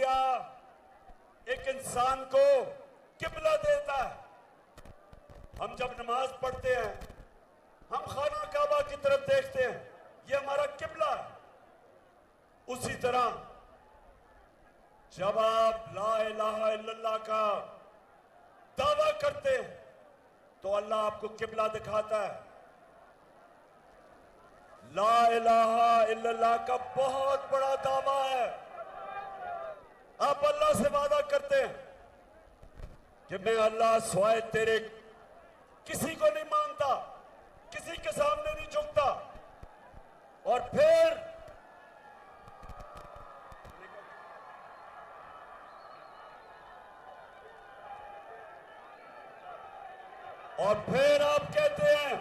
नजरिया एक इंसान को किबला देता है। हम जब नमाज पढ़ते हैं, हम खाना काबा की तरफ देखते हैं, ये हमारा किबला है। उसी तरह जब आप ला इलाहा इल्लल्लाह का दावा करते हैं तो अल्लाह आपको किबला दिखाता है। ला इलाहा इल्लल्लाह का बहुत बड़ा दावा है। आप अल्लाह से वादा करते हैं कि मैं अल्लाह स्वाय तेरे किसी को नहीं मानता, किसी के सामने नहीं झुकता, और फिर आप कहते हैं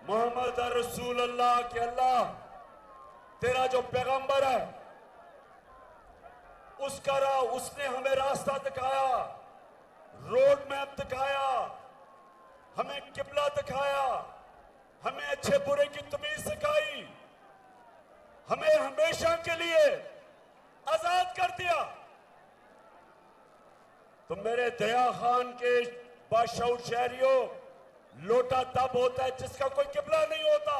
मोहम्मद रसूल अल्लाह के अल्लाह तेरा जो पैगंबर है उसने हमें रास्ता दिखाया, रोड मैप दिखाया, हमें किबला दिखाया, हमें अच्छे बुरे की तमीज सिखाई, हमें हमेशा के लिए आजाद कर दिया। तो मेरे दया खान के बादशाह शहरियों, लोटा तब होता है जिसका कोई किबला नहीं होता।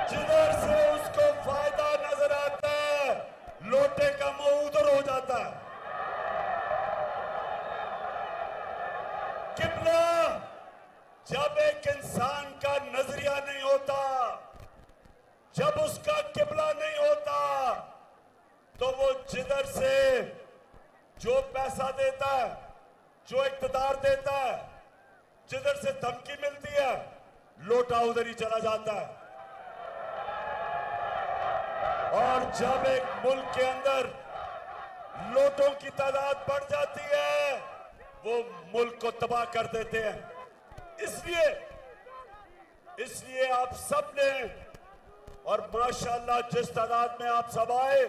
जिधर से उसको फायदा नजर आता है, लोटे का मुंह उधर हो जाता है। किबला जब एक इंसान का नजरिया नहीं होता, जब उसका किबला नहीं होता, तो वो जिधर से जो पैसा देता है, जो इक़्तिदार देता है, जिधर से धमकी मिलती है, लोटा उधर ही चला जाता है। और जब एक मुल्क के अंदर लोटों की तादाद बढ़ जाती है, वो मुल्क को तबाह कर देते हैं। इसलिए आप सब ने, और माशाअल्लाह जिस तादाद में आप सब आए,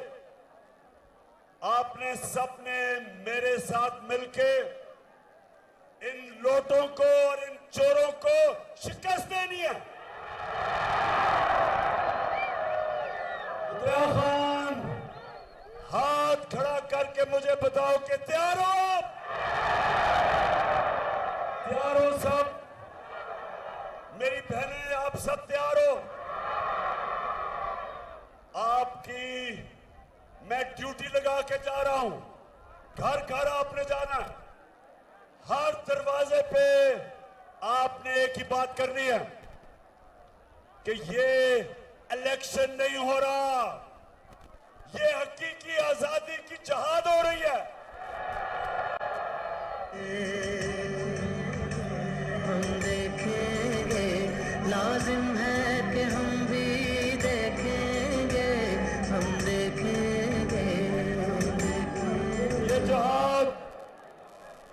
आपने सबने मेरे साथ मिलके इन लोटों को और इन चोरों को शिकस्त देनी है। दया खान, हाथ खड़ा करके मुझे बताओ कि तैयार हो आप? तैयार हो सब? मेरी बहनें, आप सब तैयार हो? आपकी मैं ड्यूटी लगा के जा रहा हूं। घर घर आपने जाना है। हर दरवाजे पे आपने एक ही बात करनी है कि ये इलेक्शन नहीं हो रहा, ये हकीकी आजादी की जहाद हो रही है। हम देखेंगे, लाजिम है कि हम भी देखेंगे, हम देखेंगे।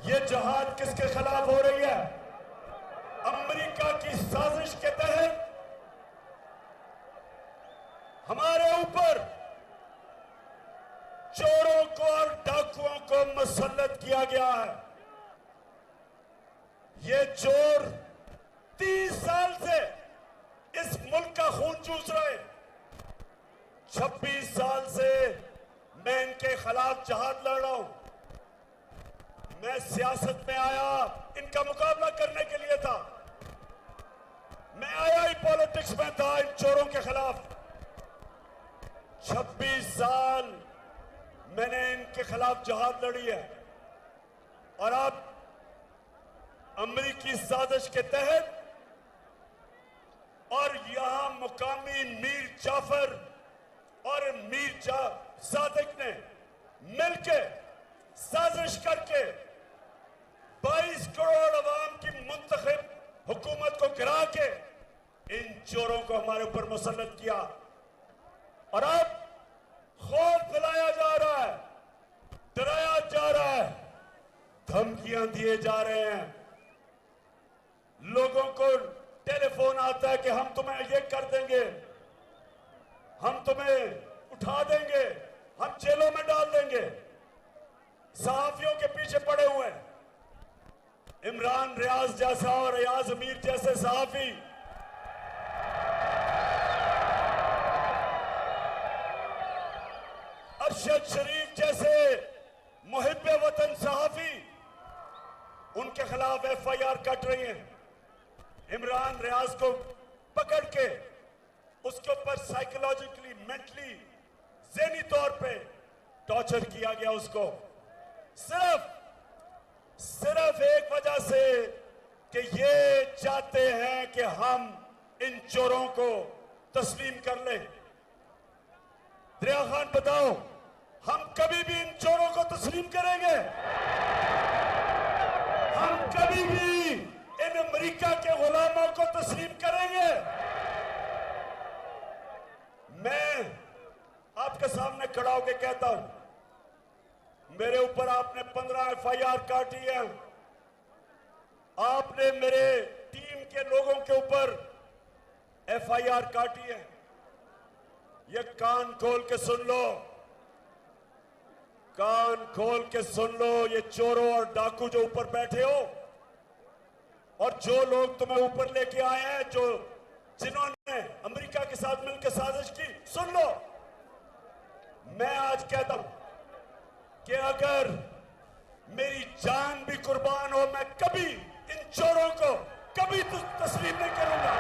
ये जहाद किसके खिलाफ हो रही है? अमेरिका की साजिश के तहत हमारे ऊपर चोरों को और डाकुओं को मुसल्लत किया गया है। ये चोर 30 साल से इस मुल्क का खून चूस रहे। 26 साल से मैं इनके खिलाफ जहाद लड़ रहा हूं। मैं सियासत में आया इनका मुकाबला करने के लिए था। मैं आया ही पॉलिटिक्स में था इन चोरों के खिलाफ। 26 साल मैंने इनके खिलाफ जहाद लड़ी है, और अब अमेरिकी साजिश के तहत और यहां मुकामी मीर जाफर और मीर सादिक ने मिलके साजिश करके 22 करोड़ अवाम की मुंतखब हुकूमत को गिरा के इन चोरों को हमारे ऊपर मुसल्लत किया। और अब खौफ फैलाया जा रहा है, डराया जा रहा है, धमकियां दिए जा रहे हैं। लोगों को टेलीफोन आता है कि हम तुम्हें ये कर देंगे, हम तुम्हें उठा देंगे, हम जेलों में डाल देंगे। सहाफियों के पीछे पड़े हुए हैं। इमरान रियाज जैसा और रियाज अमीर जैसे सहाफी अरशद शरीफ जैसे मुहिब्बे वतन सहाफी उनके खिलाफ FIR कट रही है। इमरान रियाज को पकड़ के उसके ऊपर साइकोलॉजिकली, मेंटली, ज़हनी तौर पे टॉर्चर किया गया उसको, सिर्फ एक वजह से कि ये चाहते हैं कि हम इन चोरों को तस्लीम कर लें। दरिया खान बताओ, हम कभी भी इन चोरों को तस्लीम करेंगे? हम कभी भी इन अमेरिका के गुलामों को तस्लीम करेंगे? मैं आपके सामने खड़ा होकर कहता हूं, मेरे ऊपर आपने 15 FIR काटी है, आपने मेरे टीम के लोगों के ऊपर FIR काटी है। ये कान खोल के सुन लो, कान खोल के सुन लो, ये चोरों और डाकू जो ऊपर बैठे हो और जो लोग तुम्हें ऊपर लेके आए हैं, जिन्होंने अमेरिका के साथ मिलकर साजिश की, सुन लो। मैं आज कहता हूं कि अगर मेरी जान भी कुर्बान हो, मैं कभी इन चोरों को कभी तस्लीम नहीं करूंगा।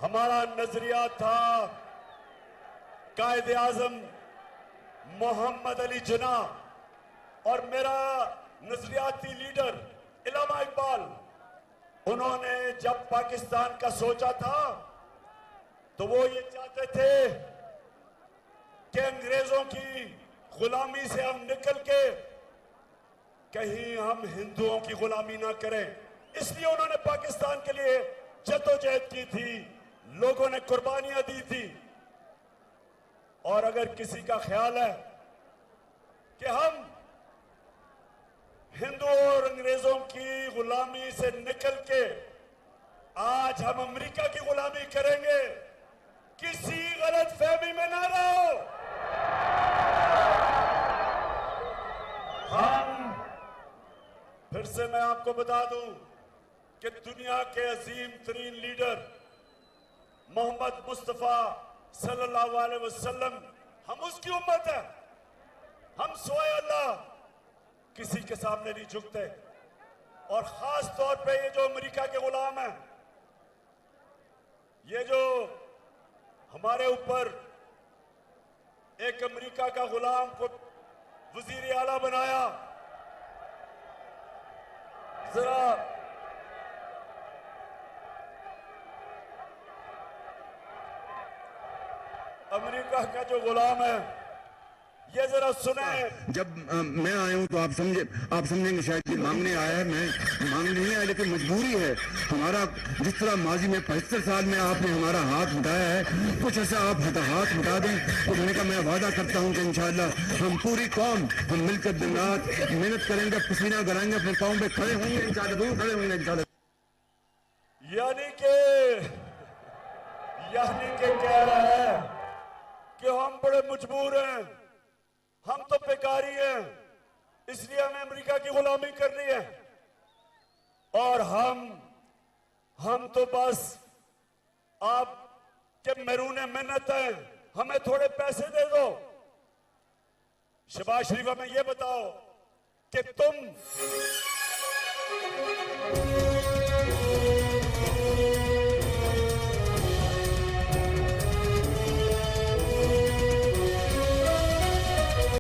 हमारा नजरिया था कायदे आजम मोहम्मद अली जिन्नाह और मेरा नजरियाती लीडर इल्लामा इकबाल। उन्होंने जब पाकिस्तान का सोचा था तो वो ये चाहते थे कि अंग्रेजों की गुलामी से हम निकल के कहीं हम हिंदुओं की गुलामी ना करें, इसलिए उन्होंने पाकिस्तान के लिए जद्दोजहद की थी, लोगों ने कुर्बानियां दी थी। और अगर किसी का ख्याल है कि हम हिंदुओं और अंग्रेजों की गुलामी से निकल के आज हम अमेरिका की गुलामी करेंगे, किसी गलत फहमी में ना रहो। हम फिर से मैं आपको बता दूं कि दुनिया के अजीम तरीन लीडर मोहम्मद मुस्तफा सल्लल्लाहु अलैहि वसल्लम, हम उसकी उम्मत है। हम सोए अल्लाह किसी के सामने नहीं झुकते। और खास तौर पे ये जो अमेरिका के गुलाम हैं, ये जो हमारे ऊपर एक अमेरिका का गुलाम को वजीर आला बनाया, जरा अमेरिका का जो गुलाम है ये जरा सुने। जब मैं आया हूं तो आप समझेंगे शायद कि मांगने आया है, मैं मांगने नहीं आया, लेकिन मजबूरी है हमारा। जिस तरह माजी में 75 साल में आपने हमारा हाथ उठाया है, कुछ ऐसा आप हाथ उठा दें तो मैंने कहा मैं वादा करता हूं कि इंशाअल्लाह हम पूरी कौम हम मिलकर दिन रात मेहनत करेंगे, पसीना गलाएंगे, अपने पाँव पे खड़े होंगे इंशाअल्लाह, खड़े होंगे इंशाअल्लाह। यानी के कह रहा है कि हम बड़े मजबूर हैं, हम तो बेकारी हैं, इसलिए हमें अमेरिका की गुलामी करनी है। और हम तो बस आप के महरूने मिन्नत हैं, हमें थोड़े पैसे दे दो। शहबाज शरीफ, हमें ये बताओ कि तुम